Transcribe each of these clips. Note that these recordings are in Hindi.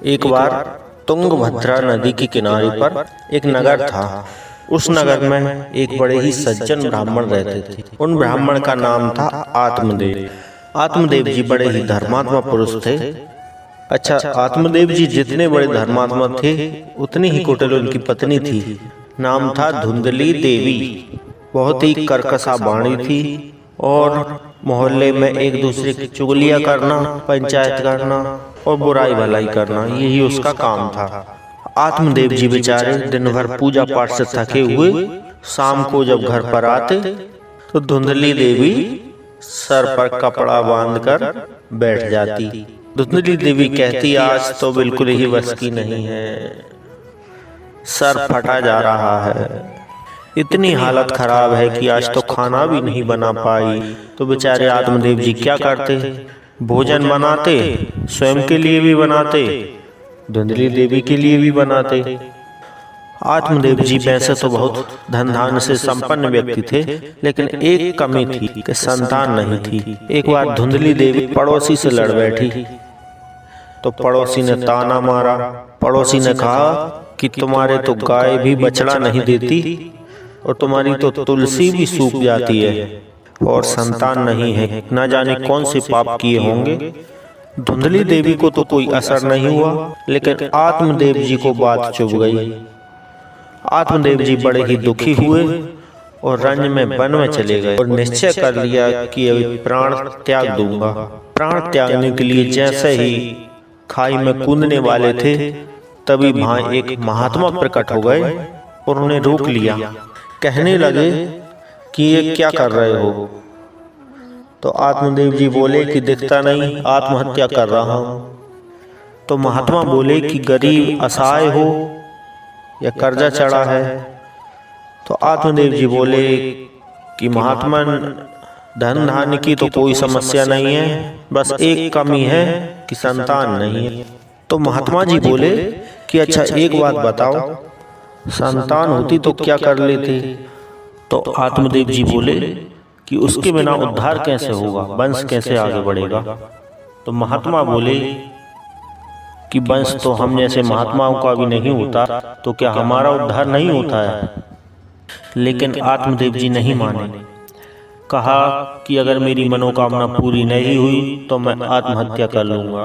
एक बार तुंगभद्रा नदी के किनारे पर एक नगर था। उस नगर में एक बड़े ही सज्जन ब्राह्मण रहते थे। उन ब्राह्मण का नाम था आत्मदेव। आत्मदेव जी बड़े ही धर्मात्मा पुरुष थे। अच्छा, आत्मदेव जी जितने बड़े धर्मात्मा थे उतनी ही कुटिल उनकी पत्नी थी। नाम था धुंधली देवी। बहुत ही कर्कशा वाणी थी और मोहल्ले में एक दूसरे की चुगलियां करना, पंचायत करना और बुराई भलाई करना, यही उसका काम था। आत्मदेव जी बेचारे दिन भर पूजा पाठ से थके हुए शाम को जब घर पर आते तो धुंधली देवी सर पर कपड़ा बांधकर बैठ जाती। धुंधली देवी कहती, आज तो बिल्कुल ही बस की नहीं है, सर फटा जा रहा है, इतनी हालत खराब है कि आज तो खाना भी नहीं बना पाई। तो बेचारे आत्मदेव जी क्या करते, भोजन बनाते, स्वयं के लिए भी बनाते, धुंधली देवी के लिए भी बनाते। आत्मदेव जी वैसे तो बहुत धन धान से संपन्न व्यक्ति थे, लेकिन एक कमी थी कि संतान नहीं थी। एक बार धुंधली देवी पड़ोसी से लड़ बैठी तो पड़ोसी ने ताना मारा। पड़ोसी ने कहा कि तुम्हारे तो गाय भी बछड़ा नहीं देती और तुम्हारी तो तुलसी भी सूख जाती है और संतान नहीं है, न जाने कौन से पाप किए होंगे। धुंधली देवी को तो कोई असर नहीं हुआ, लेकिन आत्मदेव जी को बात चुभ गई। आत्मदेव जी बड़े ही दुखी हुए और रंज में वन में चले गए और निश्चय कर लिया कि अभी प्राण त्याग दूंगा। प्राण त्यागने के लिए जैसे ही खाई में कूदने वाले थे तभी वहां एक महात्मा प्रकट हो गए और उन्हें रोक लिया। कहने लगे कि ये क्या कर रहे हो? तो आत्मदेव जी बोले कि दिखता नहीं, आत्महत्या कर रहा हूं। तो महात्मा बोले कि गरीब असहाय हो या कर्जा चढ़ा है? तो आत्मदेव जी बोले कि महात्मा, धन धान्य की तो कोई समस्या नहीं है, बस एक कमी है कि संतान नहीं है। तो महात्मा जी बोले कि अच्छा एक बात बताओ, संतान होती तो क्या कर लेते? तो आत्मदेव जी बोले कि उसके बिना उद्धार कैसे होगा, वंश कैसे आगे बढ़ेगा? तो महात्मा बोले कि वंश तो हम जैसे महात्माओं का भी नहीं होता, तो क्या हमारा उद्धार नहीं होता है? लेकिन आत्मदेव जी नहीं माने। कहा कि अगर मेरी मनोकामना पूरी नहीं हुई तो मैं आत्महत्या कर लूंगा।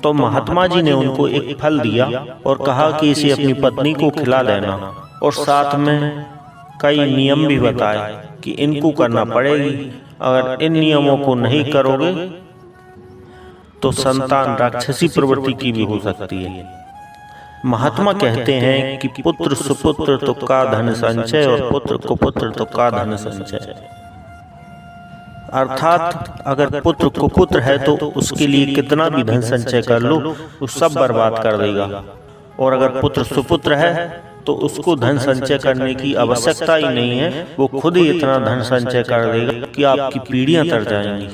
तो महात्मा जी ने उनको एक फल दिया और कहा कि इसे अपनी पत्नी को खिला देना और साथ में कई नियम भी बताए कि इनको करना पड़ेगी। अगर इन नियमों को नहीं करोगे तो संतान राक्षसी प्रवृत्ति की भी हो सकती है। महात्मा कहते हैं कि पुत्र सुपुत्र तो का धन संचय और पुत्र कुपुत्र तो का धन संचय। अर्थात अगर पुत्र कुपुत्र है तो उसके लिए कितना भी धन संचय कर लो वो सब बर्बाद कर देगा, और अगर पुत्र सुपुत्र है तो उसको धन संचय करने की आवश्यकता ही नहीं है, वो खुद ही इतना धन संचय कर देगा कि आपकी पीढ़ियां तर जाएंगी।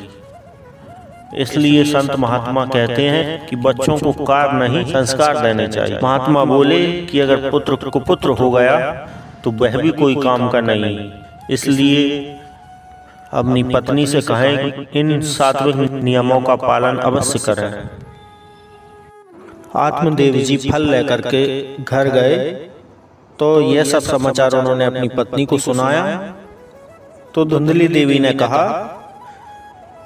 इसलिए संत महात्मा कहते हैं कि बच्चों को कार्य नहीं संस्कार देने चाहिए। महात्मा बोले कि अगर पुत्र कुपुत्र हो गया तो वह भी कोई काम का नहीं, इसलिए अपनी पत्नी से कहें कि इन सात्विक नियमों का पालन अवश्य करें। आत्मदेव जी फल लेकर के घर गए तो यह सब समाचार उन्होंने अपनी पत्नी को सुनाया। तो धुंधली देवी ने कहा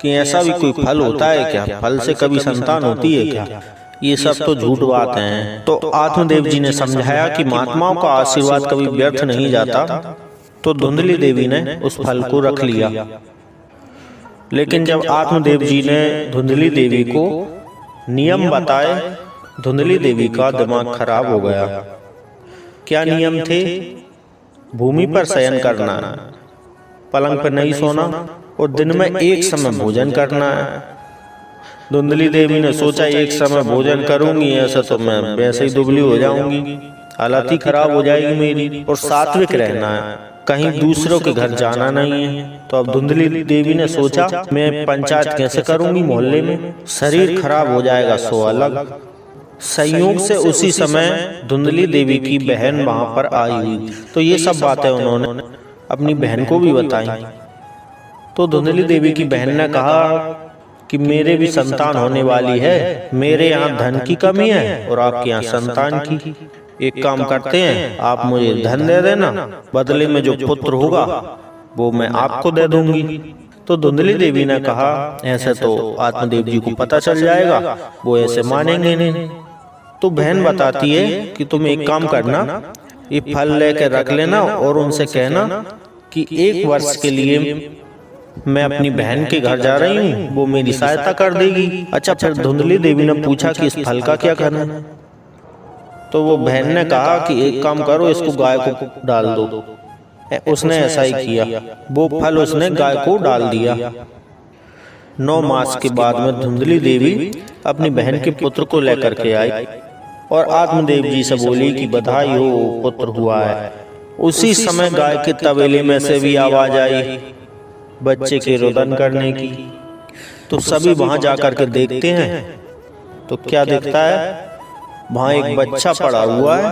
कि ऐसा भी कोई फल होता है क्या? फल से कभी संतान होती है क्या? ये सब तो झूठ बात है। तो आत्मदेव जी ने समझाया कि महात्माओं का आशीर्वाद कभी व्यर्थ नहीं जाता। तो धुंधली देवी ने उस फल को रख लिया। लेकिन जब आत्मदेव जी ने धुंधली देवी को नियम बताए, धुंधली देवी का दिमाग खराब हो गया। क्या नियम थे? भूमि पर शयन करना, पलंग पर नहीं सोना और दिन में एक समय भोजन करना है। धुंधली देवी ने सोचा एक समय भोजन करूंगी ऐसा तो मैं वैसे ही दुबली हो जाऊंगी, हालत ही खराब हो जाएगी मेरी। और सात्विक रहना है, कहीं दूसरों के घर जाना नहीं है। तो अब धुंधली देवी ने सोचा मैं पंचायत कैसे करूंगी मोहल्ले में, शरीर खराब हो जाएगा सो अलग। संयोग से उसी समय धुंधली देवी की बहन वहां पर आई हुई, तो ये सब बातें उन्होंने अपनी बहन को भी बताई। तो धुंधली देवी की बहन ने कहा कि मेरे भी संतान होने वाली है, मेरे यहाँ धन की कमी है और आपके यहाँ संतान की। एक काम करते हैं, आप मुझे धन दे देना, बदले में जो पुत्र होगा वो मैं आपको दे दूंगी। तो धुंधली देवी ने कहा, ऐसे तो आत्मदेव जी को पता चल जाएगा, वो ऐसे मानेंगे नहीं। तो बहन बताती है कि तुम एक काम करना, ये फल लेकर रख लेना और उनसे कहना कि 1 वर्ष के लिए मैं अपनी बहन के घर जा रही हूँ, वो मेरी सहायता कर देगी। अच्छा, फिर धुंधली देवी ने पूछा कि इस फल का क्या करना है? तो वो बहन ने कहा कि एक काम करो, इसको गाय को डाल दो। उसने ऐसा ही किया, वो फल उसने गाय को डाल दिया। 9 मास के बाद में धुंधली देवी अपनी बहन के पुत्र को लेकर के आई और आत्मदेव जी से बोली कि बधाई हो, पुत्र हुआ है। उसी समय गाय के तबेले में से भी आवाज आई बच्चे के रुदन करने की। तो सभी वहां जाकर के देखते हैं तो क्या दिखता है, वहां एक बच्चा पड़ा हुआ है।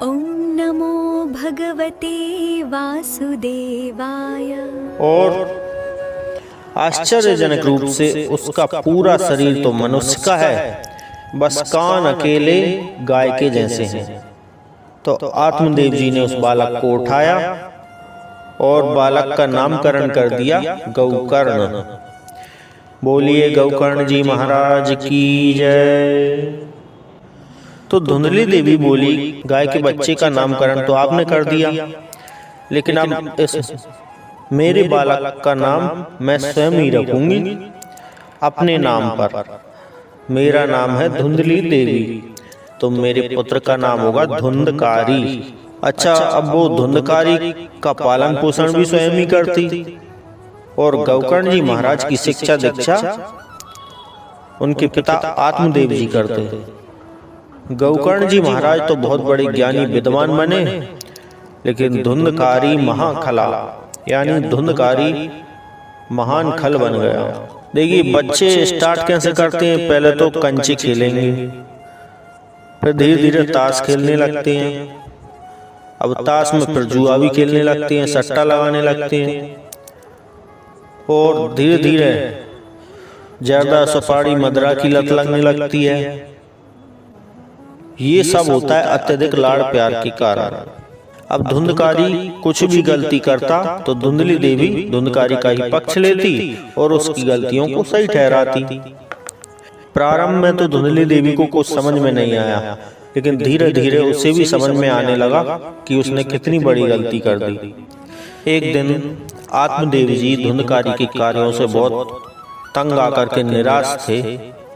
ओम नमो भगवते वासुदेवाय। और आश्चर्यजनक रूप से उसका पूरा शरीर तो मनुष्य का है, बस कान अकेले गाय के जैसे हैं। तो आत्मदेव जी ने उस बालक को उठाया और बालक का नामकरण कर दिया गौकर्ण। बोलिए गौकर्ण जी महाराज की जय। तो धुंधली देवी बोली, गाय के बच्चे का नामकरण तो आपने कर दिया, लेकिन अब इस मेरे बालक का नाम मैं स्वयं ही रखूंगी अपने नाम पर। मेरा नाम है धुंधली देवी, तो मेरे पुत्र का नाम होगा धुंधकारी। अच्छा, अब वो धुंधकारी का पालन पोषण भी स्वयं ही करती और गौकर्ण जी महाराज की शिक्षा दीक्षा उनके पिता आत्मदेव जी करते। गौकर्ण जी महाराज तो बहुत बड़े ज्ञानी विद्वान बने, लेकिन धुंधकारी महाखला यानी धुंधकारी महान खल बन गया। देखिए बच्चे स्टार्ट कैसे करते हैं, पहले तो कंचे खेलेंगे, फिर धीरे धीरे ताश खेलने लगते हैं, अब ताश में फिर जुआ भी खेलने लगते हैं, सट्टा लगाने लगते हैं, और धीरे धीरे जर्दा सुपारी मदरा की लत लगने लगती है। ये सब होता है अत्यधिक लाड़ प्यार के कारण। अब धुंधकारी कुछ भी गलती करता तो धुंधली देवी धुंधकारी का ही पक्ष लेती और उसकी गलतियों को सही ठहराती। प्रारंभ में तो धुंधली देवी को कुछ समझ में नहीं आया, लेकिन धीरे धीरे उसे भी समझ में आने लगा कि उसने कितनी बड़ी गलती कर दी। एक दिन आत्मदेव जी धुंधकारी के कार्यों से बहुत तंग आकर के निराश थे,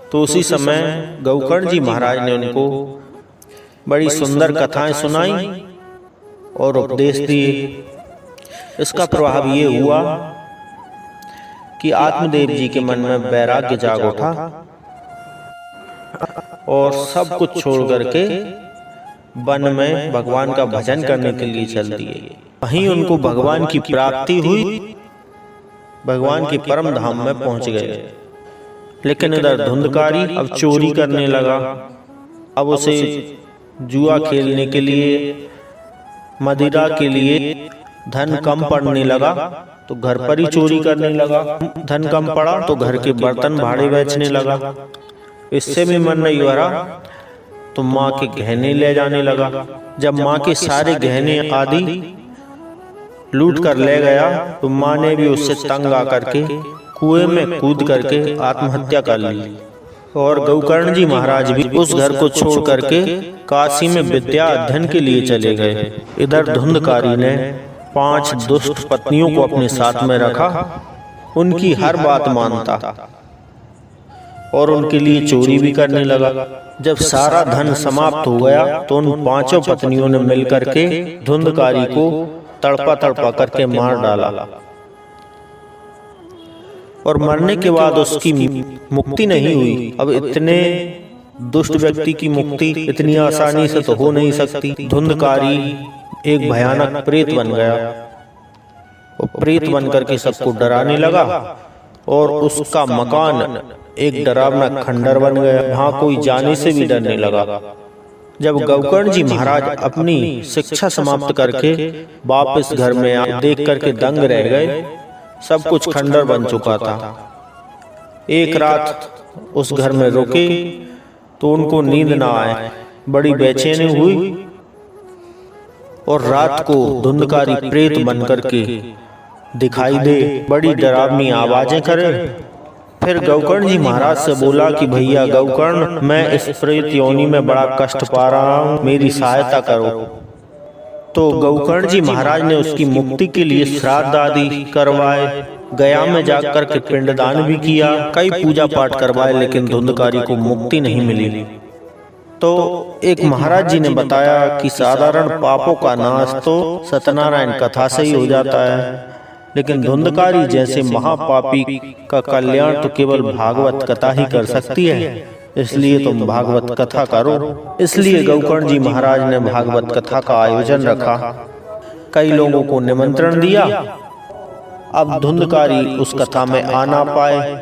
तो उसी समय गौकर्ण जी महाराज ने उनको बड़ी सुंदर कथाएं सुनाई और उपदेश दिए। इसका प्रभाव ये हुआ कि आत्मदेव जी के मन में वैराग्य जाग उठा और सब कुछ छोड़ करके वन में भगवान का भजन करने के लिए चल दिए। वहीं उनको भगवान की प्राप्ति हुई, भगवान के परम धाम में पहुंच गए। लेकिन इधर धुंधकारी अब चोरी करने लगा। अब उसे जुआ खेलने के लिए, मदिरा के लिए धन कम पड़ने लगा तो घर पर ही चोरी करने लगा। धन कम पड़ा तो घर के बर्तन भाड़े बेचने लगा। इससे भी मन नहीं भरा तो माँ के गहने ले जाने लगा। जब माँ के सारे गहने आदि लूट कर ले गया तो माँ ने भी उससे तंग आकर के कुएं में कूद करके आत्महत्या कर ली। और गौकर्ण जी महाराज भी उस घर को छोड़ करके काशी में विद्या अध्ययन के लिए चले गए। इधर धुंधकारी ने 5 दुष्ट पत्नियों को अपने साथ में रखा, उनकी हर बात मानता और उनके लिए चोरी भी करने लगा। जब सारा धन समाप्त हो गया तो उन 5 पत्नियों ने मिलकर के धुंधकारी को तड़पा तड़पा करके मार डाला। और मरने के बाद उसकी मुक्ति नहीं हुई। अब इतने दुष्ट व्यक्ति की मुक्ति इतनी आसानी से तो हो नहीं सकती। धुंधकारी एक भयानक प्रेत बन गया। वो प्रेत बन करके सबको डराने लगा और उसका मकान एक डरावना खंडर बन गया। वहां कोई जाने से भी डरने लगा। जब गौकर्ण जी महाराज अपनी शिक्षा समाप्त करके वापस घर में देख करके दंग रह गए। सब कुछ खंडर बन चुका था। एक रात उस घर में रुके तो उनको नींद ना आए, बड़ी बेचैनी हुई और रात को धुंधकारी प्रेत बनकर के दिखाई दे, बड़ी डरावनी आवाजें करे। फिर गौकर्ण जी महाराज से बोला कि भैया गौकर्ण, मैं इस प्रेत योनि में बड़ा कष्ट पा रहा हूँ, मेरी सहायता करो। तो गौकर्ण जी महाराज ने उसकी मुक्ति के लिए श्राद्ध आदि करवाए, गया में जाकर के पिंडदान भी किया, कई पूजा पाठ करवाए, लेकिन धुंधकारी को मुक्ति नहीं मिली। तो एक महाराज जी ने बताया कि साधारण पापों का नाश तो सत्यनारायण कथा से ही हो जाता है, लेकिन धुंधकारी जैसे महापापी का कल्याण तो केवल भागवत कथा ही कर सकती है, इसलिए तुम भागवत कथा करो। इसलिए गौकर्ण जी महाराज ने भागवत कथा का आयोजन रखा, कई लोगों को निमंत्रण दिया। अब धुंधकारी उस कथा में आ ना पाए,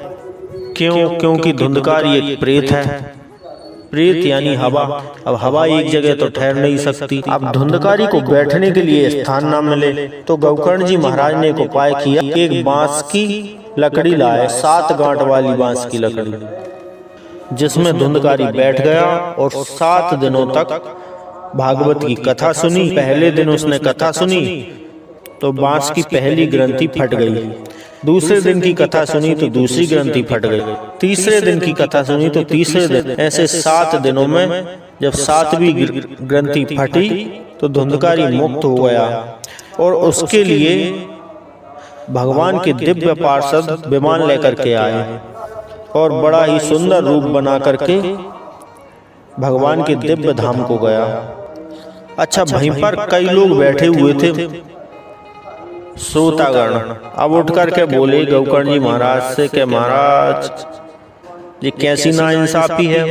क्योंकि धुंधकारी एक प्रेत है। प्रेत यानी हवा, अब हवा एक जगह तो ठहर नहीं सकती। अब धुंधकारी को बैठने के लिए स्थान न मिले तो गौकर्ण जी महाराज ने एक उपाय किया, एक बांस की लकड़ी लाए, 7 गांठ वाली बांस की लकड़ी, जिसमें धुंधकारी बैठ गया और 7 दिनों तक भागवत की कथा सुनी। पहले दिन उसने कथा सुनी तो बांस की पहली ग्रंथि फट गई, दूसरे दिन की कथा सुनी तो दूसरी ग्रंथि फट गई, तीसरे दिन की कथा सुनी तो तीसरे दिन, ऐसे 7 दिनों में जब 7वीं ग्रंथि फटी तो धुंधकारी मुक्त हो गया। और उसके लिए भगवान के दिव्य पार्षद विमान लेकर के आए और बड़ा ही सुंदर रूप बना करके भगवान के दिव्य धाम को गया। अच्छा, वहीं पर कई लोग बैठे हुए थे, श्रोतागण। अब उठ करके बोले गौकर्ण जी महाराज से कि महाराज ये कैसी नाइंसाफी है,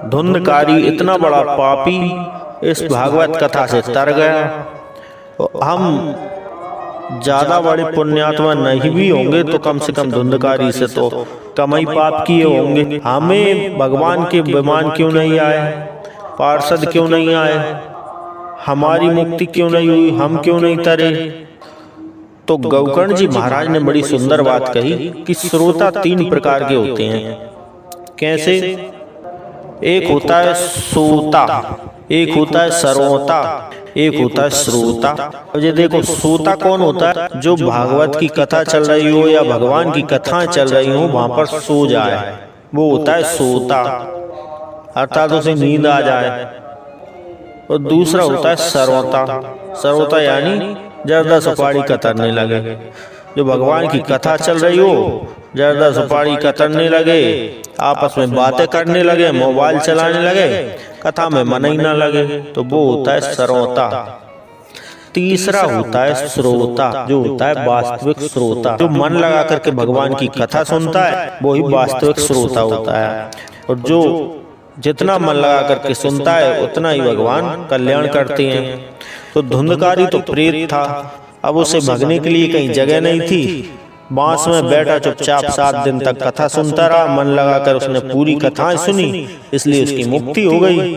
धुंधकारी इतना बड़ा पापी इस भागवत कथा से तर गया, हम ज्यादा बड़े पुण्यात्मा नहीं भी होंगे तो कम से कम धुंधकारी से तो कम ही पाप किए होंगे, हमें भगवान के विमान क्यों नहीं आए, पार्षद क्यों नहीं आए, हमारी मुक्ति क्यों नहीं हुई, हम क्यों नहीं तरे। तो गौकर्ण जी महाराज ने बड़ी सुंदर बात कही कि श्रोता 3 प्रकार के होते हैं। कैसे? एक होता है सोता, एक होता है सर्वोता, एक होता है श्रोता। अब ये देखो, श्रोता कौन होता है? जो भागवत की कथा चल रही हो या भगवान की कथाएं चल रही हो वहां पर सो जाए, वो होता है सोता, अर्थात उसे नींद आ जाए। और दूसरा होता है सर्वोता, सर्वोता यानी जर्दा सुपारी कतरने लगे, जो भगवान की कथा चल रही हो जर्दा सुपारी कतरने लगे, आपस में बातें करने लगे, मोबाइल चलाने लगे, कथा में मन ही ना लगे, तो वो होता है सर्वोता। तीसरा होता है श्रोता, जो होता है वास्तविक श्रोता, जो मन लगा करके भगवान की कथा सुनता है वो ही वास्तविक श्रोता होता है। और जो जितना मन लगा करके सुनता है उतना ही भगवान कल्याण करते हैं। तो धुंधकारी तो प्रेत था, अब उसे भगने के लिए कहीं जगह नहीं थी, बांस में बैठा चुपचाप 7 दिन तक कथा सुनता रहा, मन लगाकर उसने पूरी कथाएं सुनी, इसलिए उसकी मुक्ति हो गई।